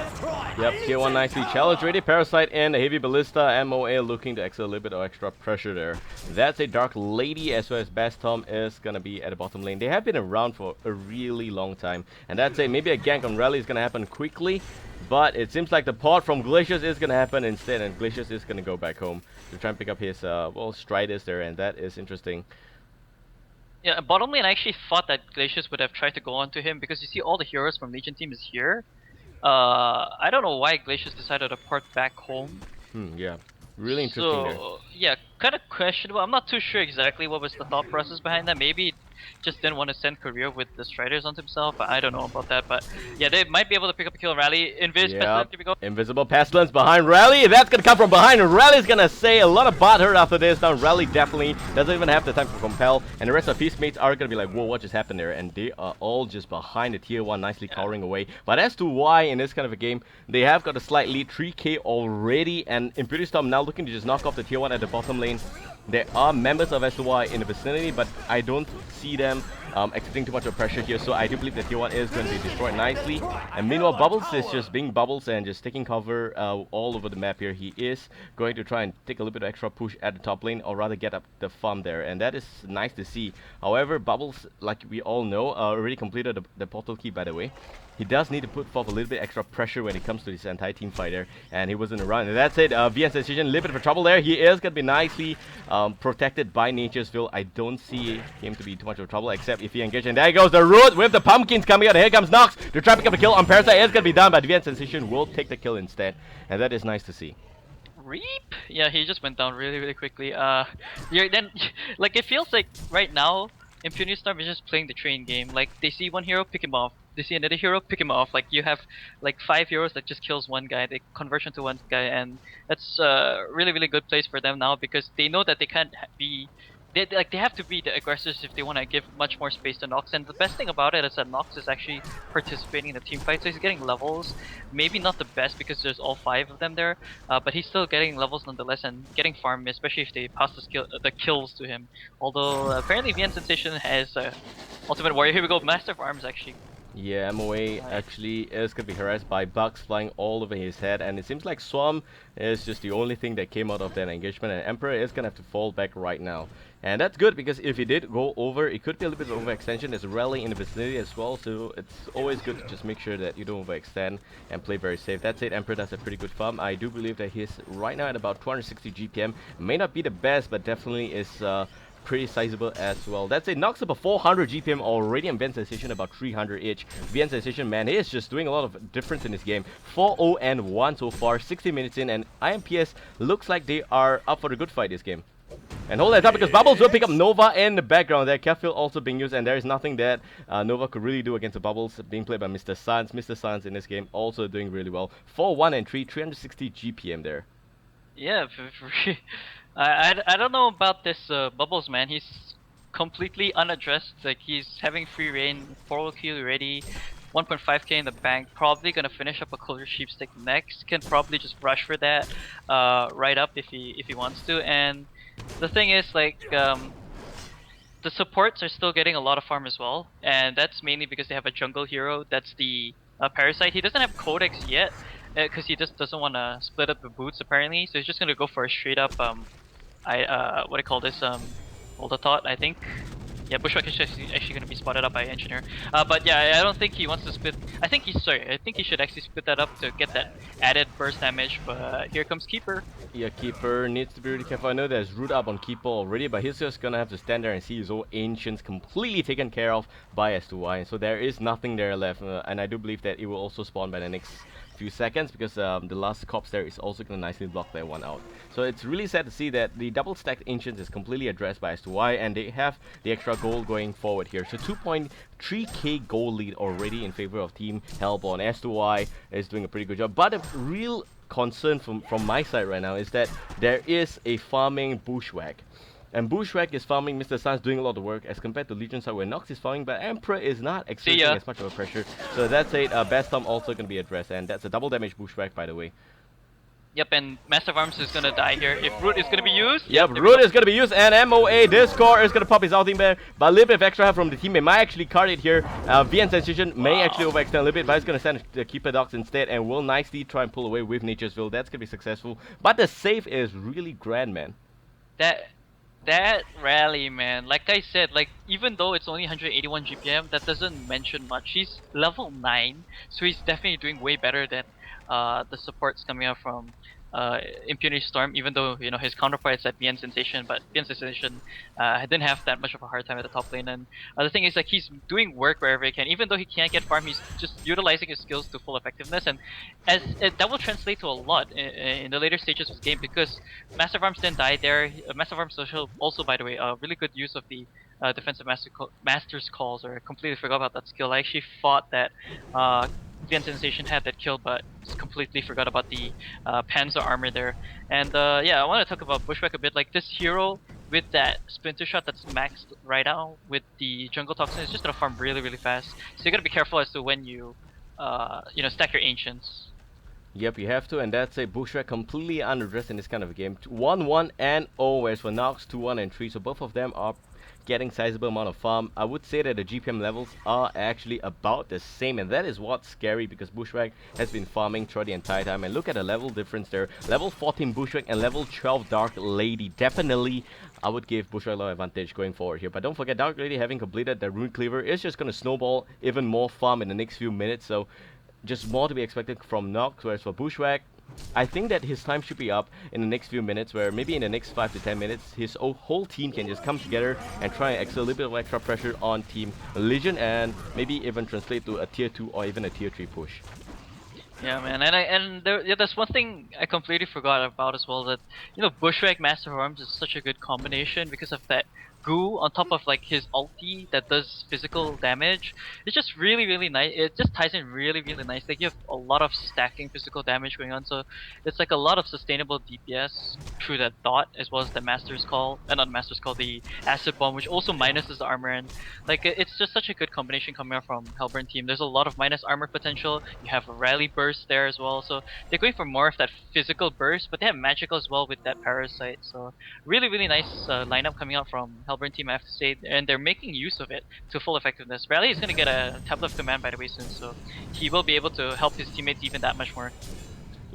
Yep, tier 1 nicely challenged ready. Parasite and a Heavy Ballista. MOA looking to exert a little bit of extra pressure there. That's a Dark Lady, as well as Bastom is going to be at the bottom lane. They have been around for a really long time, and that's it. Maybe a gank on Rally is going to happen quickly, but it seems like the pot from Glacius is going to happen instead, and Glacius is going to go back home to try and pick up his, Striders there, and that is interesting. Yeah, bottom lane I actually thought that Glacius would have tried to go on to him, because you see all the heroes from Legion team is here. I don't know why Glacius decided to port back home. Yeah, really interesting there. Yeah, kind of questionable. I'm not too sure exactly what was the thought process behind that. Maybe just didn't want to send Career with the Striders onto himself. I don't know about that, but yeah, they might be able to pick up a kill on Rally. Pestilence, here we go. Invisible Pestilence behind Rally. That's gonna come from behind. Rally's gonna say a lot of bot hurt after this. Now Rally definitely doesn't even have the time for Compel, and the rest of his mates are gonna be like, whoa, what just happened there? And they are all just behind the tier 1, nicely cowering away. But as to why in this kind of a game, they have got a slight lead, 3k already, and impunity.storm now looking to just knock off the tier 1 at the bottom lane. There are members of S2Y in the vicinity, but I don't see them exerting too much of pressure here, so I do believe that tier 1 is going to be destroyed nicely. And meanwhile, Bubbles is just being Bubbles and just taking cover all over the map here. He is going to try and take a little bit of extra push at the top lane, or rather get up the farm there, and that is nice to see. However, Bubbles, like we all know, already completed the portal key, by the way. He does need to put forth a little bit extra pressure when it comes to this anti-team fighter, and he wasn't around. And that's it. VN's decision, a little bit of trouble there. He is going to be nicely protected by Nature's Will. I don't see him to be too much of trouble, except if he engages. And there goes the root with the pumpkins coming out. Here comes Nox to try to pick up the kill on Parasite. It's going to be done, but VN's decision will take the kill instead, and that is nice to see. Reap? Yeah, he just went down really quickly. Yeah, then, like, it feels like right now, impunity.storm is just playing the train game. Like, they see one hero, pick him off. They see another hero, pick him off. Like, you have like 5 heroes that just kills one guy. They conversion to one guy, and that's really good place for them now, because they know that they can't be. They have to be the aggressors if they want to give much more space to Nox. And the best thing about it is that Nox is actually participating in the team fight, so he's getting levels. Maybe not the best because there's all 5 of them there, but he's still getting levels nonetheless and getting farm, especially if they pass the kills to him. Although apparently VN Sensation has Ultimate Warrior. Here we go, Master of Arms actually. Yeah, MOA actually is going to be harassed by bugs flying all over his head, and it seems like Swarm is just the only thing that came out of that engagement, and Emperor is going to have to fall back right now. And that's good because if he did go over, it could be a little bit of overextension. There's a rally in the vicinity as well, so it's always good to just make sure that you don't overextend and play very safe. That's it. Emperor does a pretty good farm. I do believe that he's right now at about 260 GPM. May not be the best, but definitely is pretty sizable as well. That's it. Knocks up a 400 GPM already, and Vn Sensation about 300 each. Vn Sensation, man, he is just doing a lot of difference in this game. 4-0 and 1 so far, 60 minutes in, and ImpS looks like they are up for the good fight this game. And hold that up because Bubbles will pick up Nova in the background there. Kefil also being used, and there is nothing that Nova could really do against the Bubbles being played by Mr. Sans. Mr. Sans in this game also doing really well. 4-1 and 3, 360 GPM there. Yeah, I don't know about this Bubbles, man. He's completely unaddressed. Like, he's having free reign, 4 kill already, 1.5k in the bank. Probably gonna finish up a Closure Sheepstick next. Can probably just rush for that right up if he wants to. And the thing is, like, the supports are still getting a lot of farm as well, and that's mainly because they have a jungle hero. That's the Parasite. He doesn't have Codex yet, because he just doesn't want to split up the boots apparently. So he's just gonna go for a straight up what do you call this, hold a thought, I think. Yeah, Bushwhack is actually gonna be spotted up by Engineer. But yeah, I don't think he wants to split. I think he should actually split that up to get that added burst damage. But here comes Keeper. Yeah, Keeper needs to be really careful. I know there's root up on Keeper already, but he's just gonna have to stand there and see his own Ancients completely taken care of by s2y. So there is nothing there left, and I do believe that it will also spawn by the next few seconds because the last corpse there is also gonna nicely block that one out. So it's really sad to see that the double stacked Ancients is completely addressed by s2y, and they have the extra gold going forward here. So 2.3k gold lead already in favor of Team Hellborn. s2y is doing a pretty good job, but the real concern from my side right now is that there is a farming Bushwhack. And Bushwhack is farming, Mr. Sans doing a lot of work as compared to Legion side where Nox is farming, but Emperor is not exerting as much of a pressure. So that's it, Best Storm also going to be addressed, and that's a double damage Bushwhack by the way. Yep, and Massive Arms is gonna die here if Root is gonna be used. Yep, Root is gonna be used, and MOA Discord is gonna pop his ultimate there, but a little bit of extra help from the teammate might actually card it here. Vn Sensation may actually overextend a little bit, but he's gonna send the Keeper Dogs instead, and will nicely try and pull away with Nature's Will. That's gonna be successful, but the save is really grand, man. That rally, man, like I said, like, even though it's only 181 GPM, that doesn't mention much. He's level 9, so he's definitely doing way better than the supports coming out from impunity.storm, even though, you know, his counterpart is at Vn Sensation, but Vn Sensation didn't have that much of a hard time at the top lane. And the thing is, like, he's doing work wherever he can. Even though he can't get farm, he's just utilizing his skills to full effectiveness, and that will translate to a lot in the later stages of the game, because Massive Arms didn't die there. Massive Arms also, by the way, really good use of the defensive master's calls, or I completely forgot about that skill. I actually thought that Vn Sensation had that kill, but completely forgot about the Panzer armor there. And yeah, I want to talk about Bushwhack a bit. Like, this hero with that Splinter Shot that's maxed right now with the Jungle Toxin is just gonna farm really, really fast. So you gotta be careful as to when you stack your Ancients. Yep, you have to, and that's a Bushwhack completely unaddressed in this kind of a game. 1-1 and 0, whereas for Nox 2-1 and 3, so both of them are getting sizable amount of farm. I would say that the GPM levels are actually about the same, and that is what's scary, because Bushwhack has been farming throughout the entire time. And look at the level difference there. Level 14 Bushwhack and level 12 Dark Lady. Definitely I would give Bushwhack a lot of advantage going forward here. But don't forget, Dark Lady having completed the Rune Cleaver is just going to snowball even more farm in the next few minutes, so just more to be expected from Nox. Whereas for Bushwhack, I think that his time should be up in the next few minutes, where maybe in the next 5 to 10 minutes his whole team can just come together and try and exert a little bit of extra pressure on Team Legion, and maybe even translate to a tier 2 or even a tier 3 push. Yeah, man, and there's one thing I completely forgot about as well, that, you know, Bushwhack Master Arms is such a good combination because of that goo on top of, like, his ulti that does physical damage. It's just really, really nice. It just ties in really, really nice. Like, you have a lot of stacking physical damage going on, so it's like a lot of sustainable DPS through that dot, as well as the Master's Call, not Master's Call, the Acid Bomb, which also minuses the armor. And like, it's just such a good combination coming out from Hellborn team. There's a lot of minus armor potential. You have a rally burst there as well, so they're going for more of that physical burst, but they have magical as well with that Parasite. So really, really nice lineup coming out from Hellborn team, I have to say, and they're making use of it to full effectiveness. Rally is going to get a tablet of command, by the way, soon, so he will be able to help his teammates even that much more.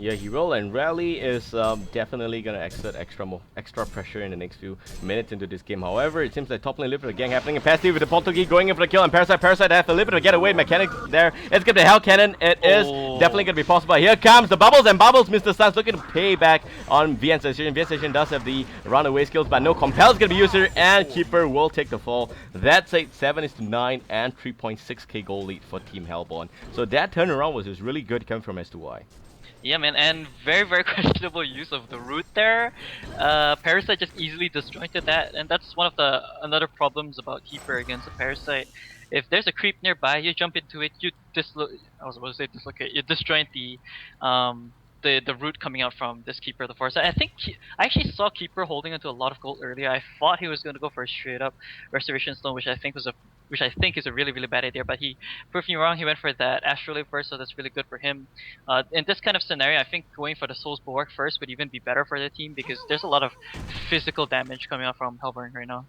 Yeah, he will, and Rally is definitely gonna exert extra pressure in the next few minutes into this game. However, it seems like top lane Liver again happening, and Pasty with the Portuguese going in for the kill, and Parasite have a little bit of getaway mechanics there. It's gonna be Hell Cannon. It is definitely gonna be possible. Here comes the Bubbles, and Bubbles, Mr. Sun's looking to pay back on VN Sensation. VN Sensation does have the runaway skills, but no Compel's gonna be used here, and Keeper will take the fall. That's a 7-9 and 3.6k goal lead for Team Hellborn. So that turnaround was just really good coming from S2y. Yeah, man, and very, very questionable use of the root there. Parasite just easily disjointed that, and that's one of the another problems about Keeper against a Parasite. If there's a creep nearby, you jump into it, you dislocate, you disjoint the root coming out from this Keeper of the Forest. I think I actually saw Keeper holding onto a lot of gold earlier. I thought he was going to go for a straight up Restoration Stone, which I think is a really, really bad idea. But he proved me wrong. He went for that Astrolabe first, so that's really good for him. In this kind of scenario, I think going for the Soul's Bulwark first would even be better for the team because there's a lot of physical damage coming out from Hellborn right now.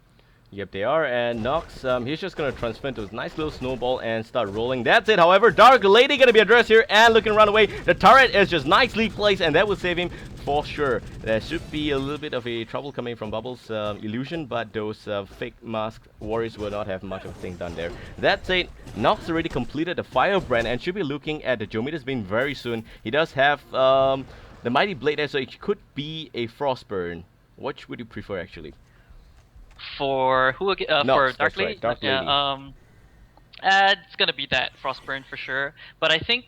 Yep, they are, and Nox, he's just gonna transfer into his nice little snowball and start rolling. That's it. However, Dark Lady gonna be addressed here and looking to run away. The turret is just nicely placed, and that will save him for sure. There should be a little bit of a trouble coming from Bubbles' illusion, but those fake masked warriors will not have much of a thing done there. That's it. Nox already completed the Firebrand and should be looking at the Geometer's Bane very soon. He does have the Mighty Blade there, so it could be a Frostburn. Which would you prefer, actually? For who again? Nox, For Dark Lady? right, Dark Lady. Yeah, it's gonna be that Frostburn for sure. But I think,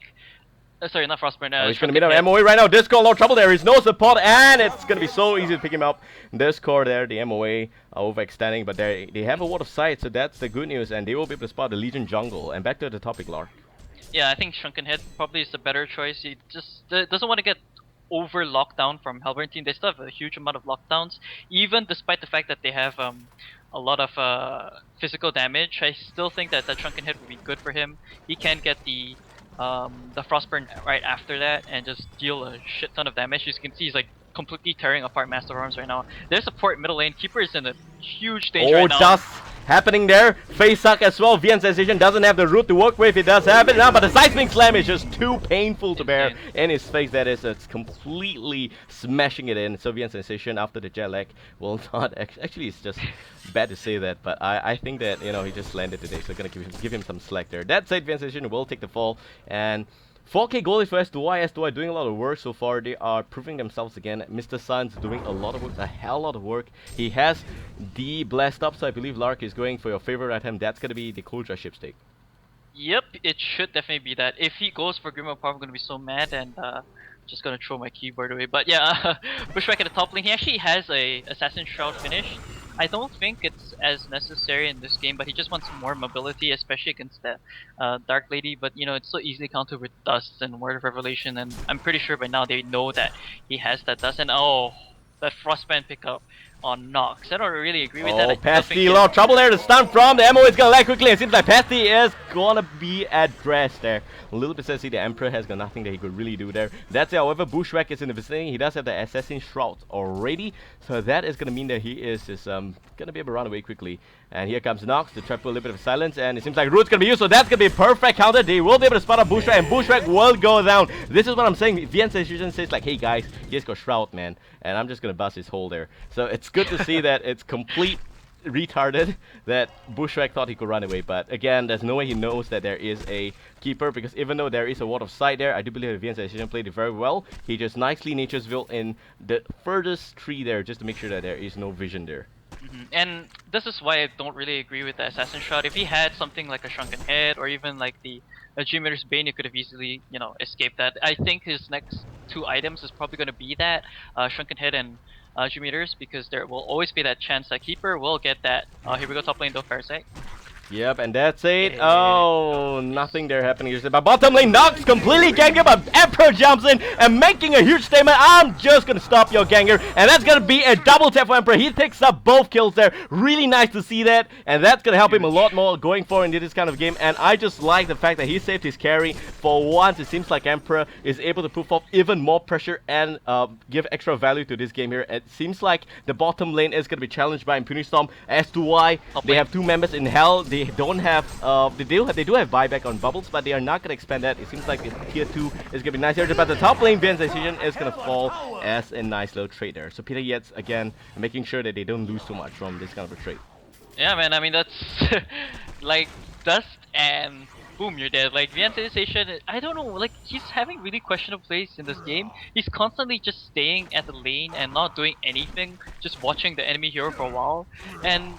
sorry, not Frostburn. He's gonna meet on MOA right now. Discord, a lot of trouble there. He's no support, and it's gonna be so easy to pick him up. Discord there, the MOA are overextending, but they have a ward of sight, so that's the good news, and they will be able to spot the Legion jungle. And back to the topic, Lark. Yeah, I think Shrunken Head probably is the better choice. He just doesn't want to get over lockdown from Hellborn team. They still have a huge amount of lockdowns, even despite the fact that they have a lot of physical damage. I still think that the Shrunken Head would be good for him. He can get the Frostburn right after that and just deal a shit ton of damage. As you can see, he's like completely tearing apart Master of Arms right now. There's support mid lane. Keeper is in a huge danger right now. Dust happening there. Face suck as well. VN Sensation doesn't have the root to work with. It does have it now, but the Seismic Slam is just too painful to bear in his face. That is, it's completely smashing it in. So VN Sensation after the jet lag will not actually. It's just bad to say that, but I think that he just landed today, so gonna give him some slack there. That said, VN Sensation will take the fall, and 4k goal is for S2y. S2y doing a lot of work so far. They are proving themselves again. Mr. Sun's doing a lot of work, a hell lot of work. He has the blast up, so I believe Lark is going for your favorite item. That's gonna be the Coldra Shipstake. Yep, it should definitely be that. If he goes for Grim of Power, I'm gonna be so mad and just gonna throw my keyboard away. But yeah, Bushwhack at the top lane. He actually has a Assassin Shroud finish. I don't think it's as necessary in this game, but he just wants more mobility, especially against the Dark Lady. But it's so easily countered with Dust and Word of Revelation, and I'm pretty sure by now they know that he has that Dust. And oh, that Frostband pickup on Nox. I don't really agree with that. Oh, Pasty, a lot of trouble there. The stun from the MO is gonna lag quickly. It seems like Pasty is gonna be addressed there. A little bit sassy. The Emperor has got nothing that he could really do there. That's it. However, Bushwhack is in the vicinity. He does have the Assassin Shroud already, so that is gonna mean that he is just gonna be able to run away quickly. And here comes Nox to trap a little bit of silence, and it seems like Root's gonna be used, so that's gonna be a perfect counter. They will be able to spot up Bushwhack, and Bushwhack will go down. This is what I'm saying. VN Sensation says like, hey guys, he's got Shroud, man, and I'm just gonna bust his hole there. So it's good to see that it's complete retarded that Bushwhack thought he could run away, but again, there's no way he knows that there is a keeper, because even though there is a ward of sight there, I do believe the VN Sensation played it very well. He just nicely Nature'sville in the furthest tree there, just to make sure that there is no vision there. And this is why I don't really agree with the Assassin Shroud. If he had something like a Shrunken Head or even like the Geometer's Bane, he could have easily, escaped that. I think his next two items is probably going to be that Shrunken Head and Geometers, because there will always be that chance that Keeper will get that. Here we go, top lane though, Parasite. Yep, and that's it. Oh, nothing there happening here. But bottom lane, Nox completely ganked him, but Emperor jumps in and making a huge statement. I'm just gonna stop your ganger, and that's gonna be a double tap for Emperor. He takes up both kills there. Really nice to see that, and that's gonna help him a lot more going forward into this kind of game. And I just like the fact that he saved his carry. For once, it seems like Emperor is able to prove off even more pressure and give extra value to this game here. It seems like the bottom lane is gonna be challenged by impunity.storm. S2y, they have two members in Hell. they don't have they do have buyback on Bubbles, but they are not gonna expand that. It seems like tier 2 is gonna be nice here, but the top lane Vian's decision is gonna fall as a nice little trade there. So Peter Yates again making sure that they don't lose too much from this kind of a trade. Yeah, man. I mean, that's like dust and boom, you're dead. Like Viantilization, I don't know. Like he's having really questionable plays in this game. He's constantly just staying at the lane and not doing anything, just watching the enemy hero for a while, and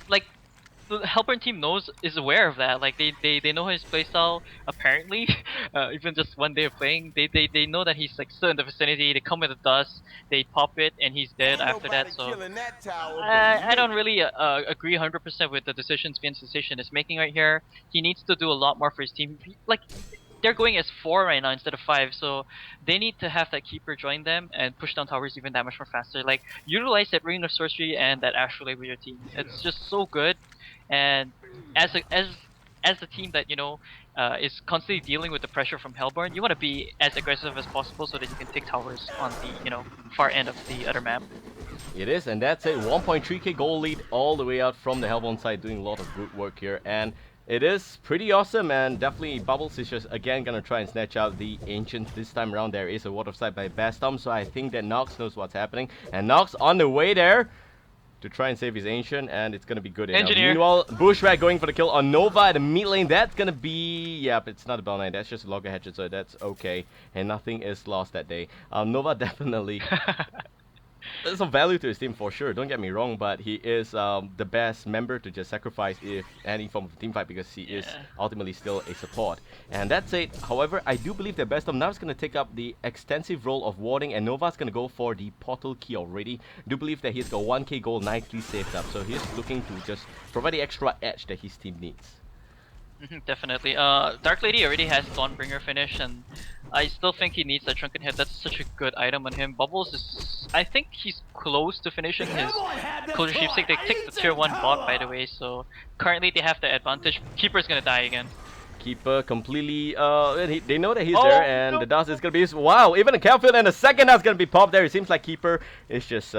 like the helper team is aware of that. Like they know his playstyle apparently. Even just one day of playing, they know that he's like still in the vicinity. They come with the dust, they pop it, and he's dead after that. So I don't really agree 100% with the decisions Vian Sensation is making right here. He needs to do a lot more for his team. Like they're going as 4 right now instead of 5, so they need to have that keeper join them and push down towers even that much more faster. Like utilize that Ring of Sorcery and that Astrolabe with your team. It's just so good. And as the team that is constantly dealing with the pressure from Hellborn, you want to be as aggressive as possible so that you can take towers on the far end of the other map. It is, and that's it. 1.3k goal lead all the way out from the Hellborn side, doing a lot of good work here, and it is pretty awesome. And definitely Bubbles is just again gonna try and snatch out the Ancients. This time around there is a Ward of Sight by Bastom, so I think that Nox knows what's happening, and Nox on the way there to try and save his Ancient, and it's gonna be good enough. Engineer. Meanwhile, Bushwhack going for the kill on Nova at the mid lane. That's gonna be... Yep, it's not a Bell Knight. That's just a Logger Hatchet, so that's okay. And nothing is lost that day. Nova definitely... There's some value to his team for sure, don't get me wrong, but he is the best member to just sacrifice if any form of team fight, because he is ultimately still a support. And that's it. However, I do believe that Bastom now is going to take up the extensive role of warding, and Nova's going to go for the portal key already. Do believe that he's got 1k gold nicely saved up, so he's looking to just provide the extra edge that his team needs. Definitely. Dark Lady already has Dawnbringer finish, and I still think he needs that Shrunken Head. That's such a good item on him. Bubbles is... I think he's close to finishing his Closure Sheepstick. They take the tier 1 bot, by the way, so currently they have the advantage. Keeper's gonna die again. Keeper completely... they know that he's there, and the dust is gonna be... Wow, even a Campfield and the second dust gonna be popped there. It seems like Keeper is just...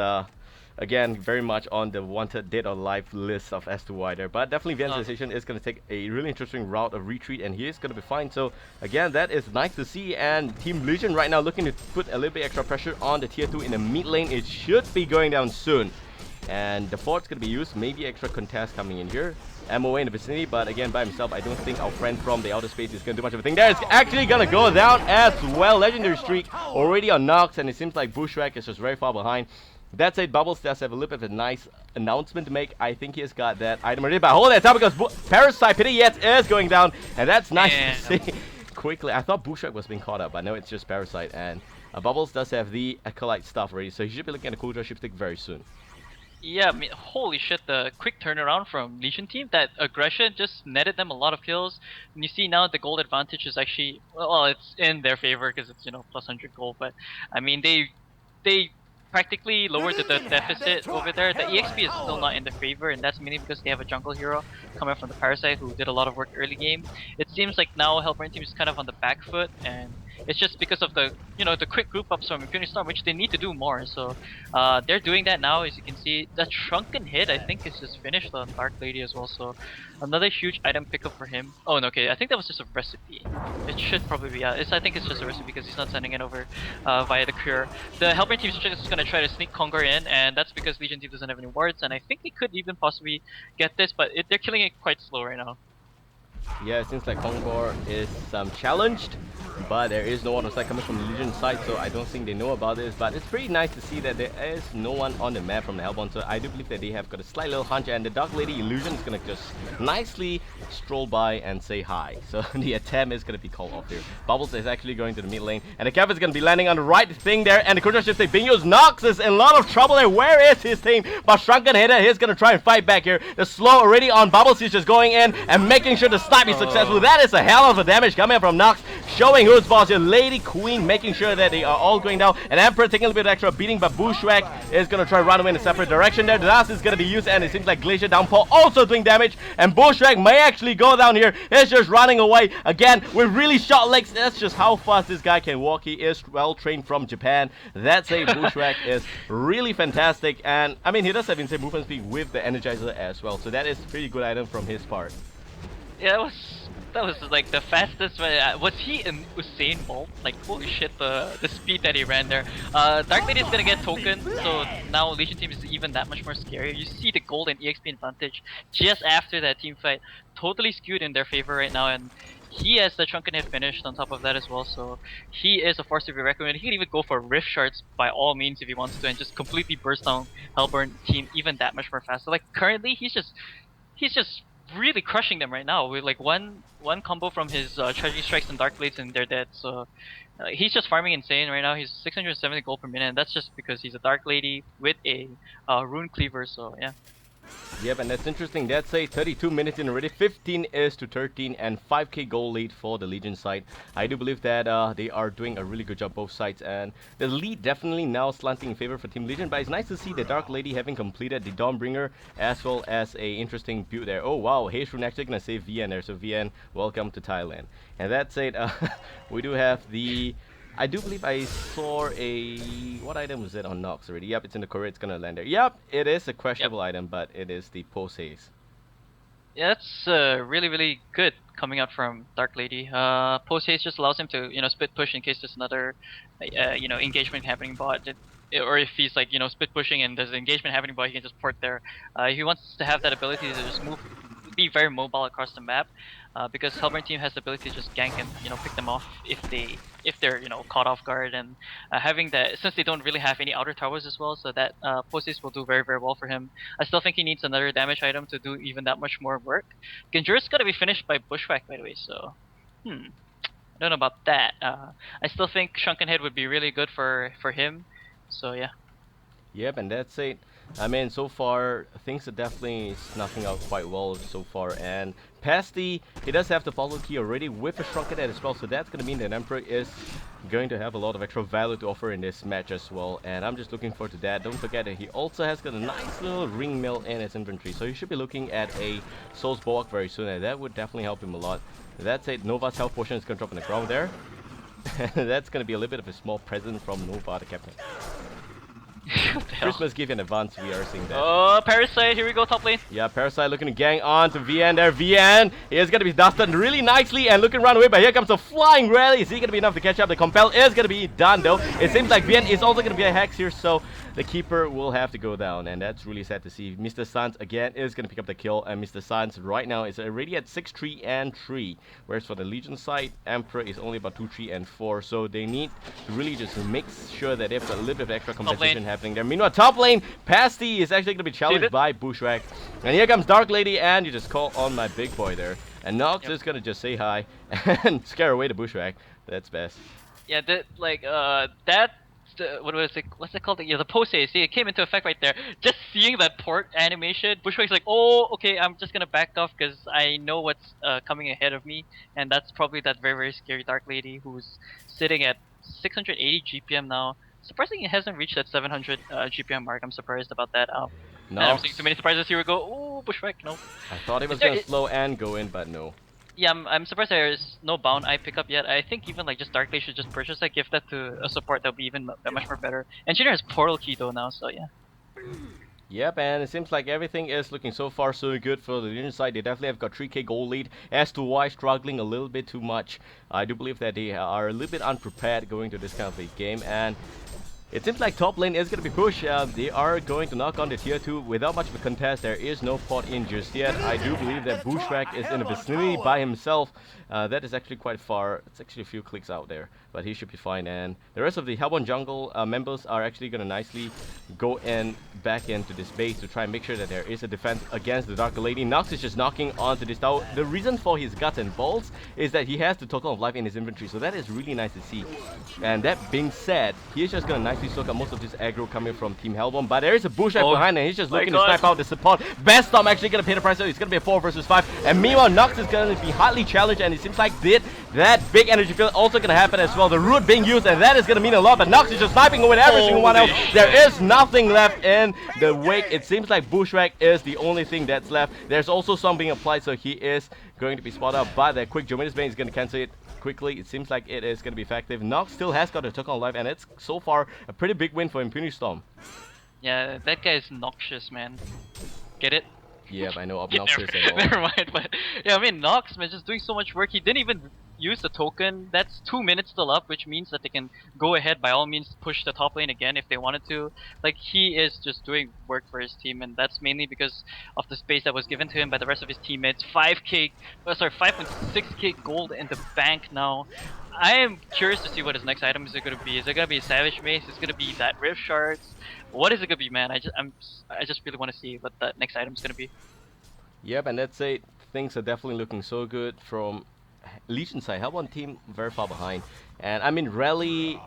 again, very much on the wanted dead or alive list of s2y there, but definitely Vian's decision is going to take a really interesting route of retreat, and he is going to be fine. So again, that is nice to see, and Team Legion right now looking to put a little bit extra pressure on the tier 2 in the mid lane. It should be going down soon, and the fort's going to be used, maybe extra contest coming in here. MOA in the vicinity, but again by himself, I don't think our friend from the outer space is going to do much of a thing there. It's actually going to go down as well. Legendary streak already on Nox, and it seems like Bushwhack is just very far behind. That said, Bubbles does have a little bit of a nice announcement to make. I think he's got that item already, but hold that time because Parasite Pity Yates is going down, and that's nice to see quickly. I thought Bushwhack was being caught up, but no, it's just Parasite, and Bubbles does have the Acolyte stuff already, so he should be looking at a cool drop Shipstick very soon. Yeah, I mean, holy shit, the quick turnaround from Legion team, that aggression just netted them a lot of kills. And you see now the gold advantage is actually, well, it's in their favor because it's, plus 100 gold, but I mean, they practically lowered the deficit over there. The EXP is still not in their favor, and that's mainly because they have a jungle hero coming from the Parasite who did a lot of work early game. It seems like now Hellborn team is kind of on the back foot, and it's just because of the the quick group ups from impunity.storm, which they need to do more. So they're doing that now. As you can see, that Shrunken Hit I think is just finished on Dark Lady as well. So another huge item pickup for him. Oh no, okay, I think that was just a recipe. It should probably be. I think it's just a recipe because he's not sending it over via the cure. The Hellborn team is just gonna try to sneak Congar in, and that's because Legion team doesn't have any wards. And I think they could even possibly get this, but they're killing it quite slow right now. Yeah, it seems like Congar is challenged, but there is no one on side coming from the Legion side, so I don't think they know about this. But it's pretty nice to see that there is no one on the map from the Hellborn, so I do believe that they have got a slight little hunch, and the Dark Lady Illusion is gonna just nicely stroll by and say hi. So the attempt is gonna be called off here. Bubbles is actually going to the mid lane, and the Cap is gonna be landing on the right thing there, and the Control Shift being used. Nox is in a lot of trouble there. Where is his team? But Shrunken Header is gonna try and fight back here. The slow already on Bubbles, he's just going in and making sure the snipe is successful. That is a hell of a damage coming from Nox, showing who's boss here. Lady Queen making sure that they are all going down, and Emperor taking a little bit of extra beating, but Bushwhack is going to try to run away in a separate direction there. The last is going to be used, and it seems like Glacier Downpour also doing damage, and Bushwhack may actually go down here. He's just running away again with really short legs. That's just how fast this guy can walk. He is well trained from Japan. That's a Bushwhack is really fantastic, and I mean he does have insane movement speed with the Energizer as well, so that is a pretty good item from his part. Yeah, that was like the fastest. Was he in Usain Bolt? Like holy shit, the speed that he ran there. Dark Lady is gonna get token, so now Legion team is even that much more scary. You see the gold and EXP advantage just after that team fight, totally skewed in their favor right now, and he has the Shrunken Head finished on top of that as well, so he is a force to be reckoned with. He can even go for Rift Shards by all means if he wants to, and just completely burst down Hellborn team even that much more faster. Like currently, he's just really crushing them right now with like one combo from his Charging Strikes and Dark Blades, and they're dead. So he's just farming insane right now. He's 670 gold per minute, and that's just because he's a Dark Lady with a Rune Cleaver. So yeah. Yep, and that's interesting. That's a 32 minutes in already. 15 is to 13 and 5k goal lead for the Legion side. I do believe that they are doing a really good job both sides, and the lead definitely now slanting in favor for Team Legion, but it's nice to see the Dark Lady having completed the Dawnbringer as well as a interesting build there. Oh wow, Heishrun actually gonna save VN there, so VN, welcome to Thailand. And that's it. We do have the... I do believe I saw a... What item was it on Nox already? Yep, it's in the courier. It's gonna land there. Yep, it is a questionable item, but it is the post haste. Yeah, that's really, really good coming out from Dark Lady. Post haste just allows him to, split push in case there's another, engagement happening bot. Or if he's like, split pushing and there's an engagement happening bot, he can just port there. He wants to have that ability to just be very mobile across the map. Because Hellborn team has the ability to just gank and pick them off if they're caught off guard, and having that, since they don't really have any outer towers as well, so that post haste will do very, very well for him. I still think he needs another damage item to do even that much more work. Genjura's gotta be finished by Bushwhack, by the way, so I don't know about that. I still think Shrunken Head would be really good for him, so yeah. Yep, and that's it. I mean, so far, things are definitely snuffing out quite well so far, and Pasty, he does have the follow key already with a Shrunken Head as well, so that's going to mean that Emperor is going to have a lot of extra value to offer in this match as well, and I'm just looking forward to that. Don't forget that he also has got a nice little ring mill in his inventory, so he should be looking at a Soul's Bulwark very soon, and that would definitely help him a lot. That's it. Nova's health potion is going to drop on the ground there. That's going to be a little bit of a small present from Nova, the captain. Christmas gift in advance, we are seeing that. Oh, Parasite, here we go, top lane. Yeah, Parasite looking to gang on to VN there. VN is going to be dusted really nicely and looking to run away, but here comes a flying rally. Is he going to be enough to catch up? The compel is going to be done though. It seems like VN is also going to be a hex here, so the keeper will have to go down, and that's really sad to see. Mr. Sans again is going to pick up the kill, and Mr. Sans right now is already at 6, 3, and 3. Whereas for the Legion side, Emperor is only about 2, 3, and 4. So they need to really just make sure that they've got a little bit of extra compensation happening there. Meanwhile, top lane, Pasty is actually going to be challenged by Bushwhack. And here comes Dark Lady, and you just call on my big boy there. And Nox is going to just say hi and scare away the Bushwhack. That's best. Yeah, what's it called? Yeah, the post haste. See, it came into effect right there. Just seeing that port animation, Bushwhack's like, oh, okay, I'm just gonna back off because I know what's coming ahead of me, and that's probably that very, very scary Dark Lady who's sitting at 680 GPM now. Surprisingly, it hasn't reached that 700 GPM mark. I'm surprised about that. No. I'm seeing too many surprises. Here we go. Oh, Bushwhack, no. I thought it was gonna slow and go in, but no. Yeah, I'm surprised there's no bound eye pickup yet. I think even like just Dark Lady should just purchase that, give that to a support that'll be even that much more better. Engineer has Portal Key though now, so yeah. Yep, and it seems like everything is looking so far so good for the Legion side. They definitely have got 3k goal lead. S2y struggling a little bit too much. I do believe that they are a little bit unprepared going to this kind of a game, and it seems like top lane is going to be pushed. They are going to knock on the tier 2 without much of a contest. There is no pot in just yet. I do believe that Bushwhack is in the vicinity by himself. That is actually quite far. It's actually a few clicks out there, but he should be fine. And the rest of the Hellborn jungle members are actually going to nicely go in back into this base to try and make sure that there is a defense against the Dark Lady. Nox is just knocking onto this tower. The reason for his guts and balls is that he has the total of life in his inventory, so that is really nice to see. And that being said, he is just going to nicely Please look at most of this aggro coming from Team Hellborn, but there is a bushwhack Oh, behind, and he's just my looking God. to snipe out the support. Best Storm actually gonna pay the price, so it's gonna be a 4 versus 5. And meanwhile, Nox is gonna be hardly challenged, and it seems like that big energy field also gonna happen as well. The root being used, and that is gonna mean a lot, but Nox is just sniping away every single one else. Holy There is nothing left in the wake. It seems like bushwhack is the only thing that's left. There's also some being applied, so he is going to be spotted out, but that quick Jominus Bane is gonna cancel it quickly. It seems like it is going to be effective. Nox still has got a token on life, and it's so far a pretty big win for Impunity.storm. Yeah, that guy is noxious, man. Get it? Yeah, I know, Yeah, obnoxious and all. never mind, but yeah, I mean, Nox, man, just doing so much work. He didn't even use the token. That's 2 minutes still up, which means that they can go ahead, by all means, push the top lane again if they wanted to. Like, he is just doing work for his team, and that's mainly because of the space that was given to him by the rest of his teammates. 5.6k gold in the bank now. I am curious to see what his next item is going to be. Is it going to be a Savage Mace? Is it going to be that Rift Shards? What is it going to be, man? I just really want to see what that next item is going to be. Yep, and that's it. Things are definitely looking so good from Legion side. Hellborn team very far behind, and I mean Rally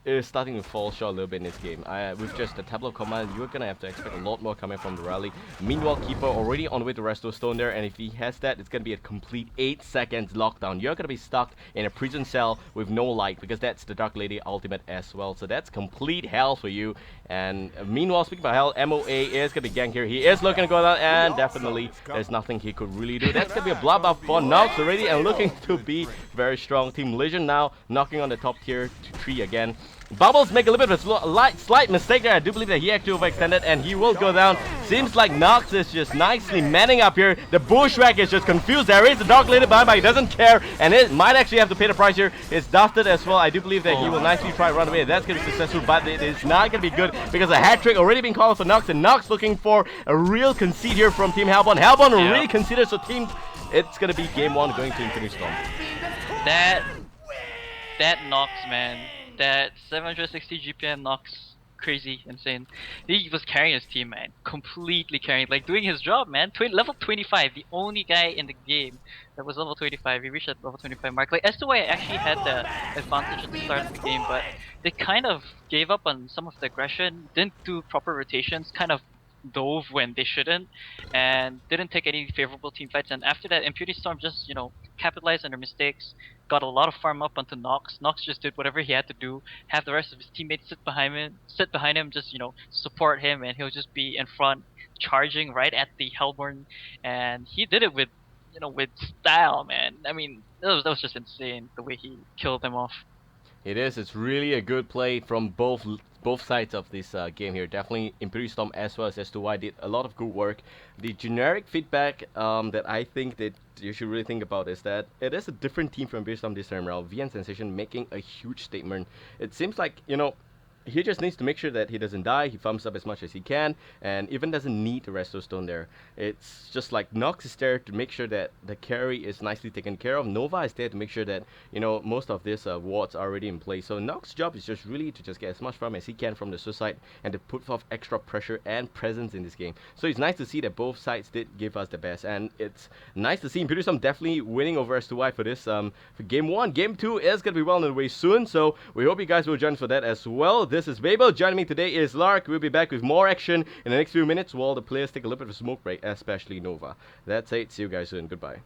is starting to fall short a little bit in this game. With just the tableau command, you're gonna have to expect a lot more coming from the Rally. Meanwhile, Keeper already on the way to Resto Stone there, and if he has that, it's gonna be a complete 8 seconds lockdown. You're gonna be stuck in a prison cell with no light, because that's the Dark Lady ultimate as well. So that's complete hell for you. And meanwhile, speaking about hell, MOA is gonna be ganked here. He is looking to go down, and definitely there's nothing he could really do. That's gonna be a bloodbath for Nox already, and looking to be very strong. Team Legion now knocking on the top tier 3 again. Bubbles make a little bit of a slight mistake there. I do believe that he actually overextended, and he will go down. Seems like Nox is just nicely manning up here. The bushwhack is just confused. There is the Dark Lady behind, but he doesn't care, and it might actually have to pay the price here. It's dusted as well. I do believe that he will nicely try to run away. That's going to be successful, but it is not going to be good because a hat trick already being called for Nox, and Nox looking for a real concede here from Team Hellborn. Hellborn really conceded, so team, it's going to be game 1 going to Impunity.storm. That Nox, man. That 760 GPM Nox, crazy, insane. He was carrying his team, man. Completely carrying, like doing his job, man. Level 25, the only guy in the game that was level 25. He reached that level 25 mark. Like, s2y actually had the advantage at the start of the game, but they kind of gave up on some of the aggression, didn't do proper rotations, kind of dove when they shouldn't, and didn't take any favorable team fights. And after that, Impunity.storm just, you know, capitalized on their mistakes, got a lot of farm up onto Nox. Nox just did whatever he had to do, have the rest of his teammates sit behind him, just, you know, support him, and he'll just be in front, charging right at the Hellborn, and he did it with, you know, with style, man. I mean, that was just insane, the way he killed them off. It is. It's really a good play from both sides of this game here. Definitely Impunity.storm as well as s2y did a lot of good work. The generic feedback that I think that you should really think about is that it is a different team from Impunity.storm this time around. VN Sensation making a huge statement. It seems like, you know, he just needs to make sure that he doesn't die, he farms up as much as he can, and even doesn't need the Resto Stone there. It's just like Nox is there to make sure that the carry is nicely taken care of. Nova is there to make sure that, you know, most of these wards are already in place. So Nox's job is just really to just get as much farm as he can from the suicide and to put forth extra pressure and presence in this game. So it's nice to see that both sides did give us the best, and it's nice to see Impunity.storm definitely winning over s2y for this for game 1. Game 2 is going to be well on the way soon, so we hope you guys will join us for that as well. This is Babael. Joining me today is Lark. We'll be back with more action in the next few minutes while the players take a little bit of a smoke break, especially Nova. That's it. See you guys soon. Goodbye.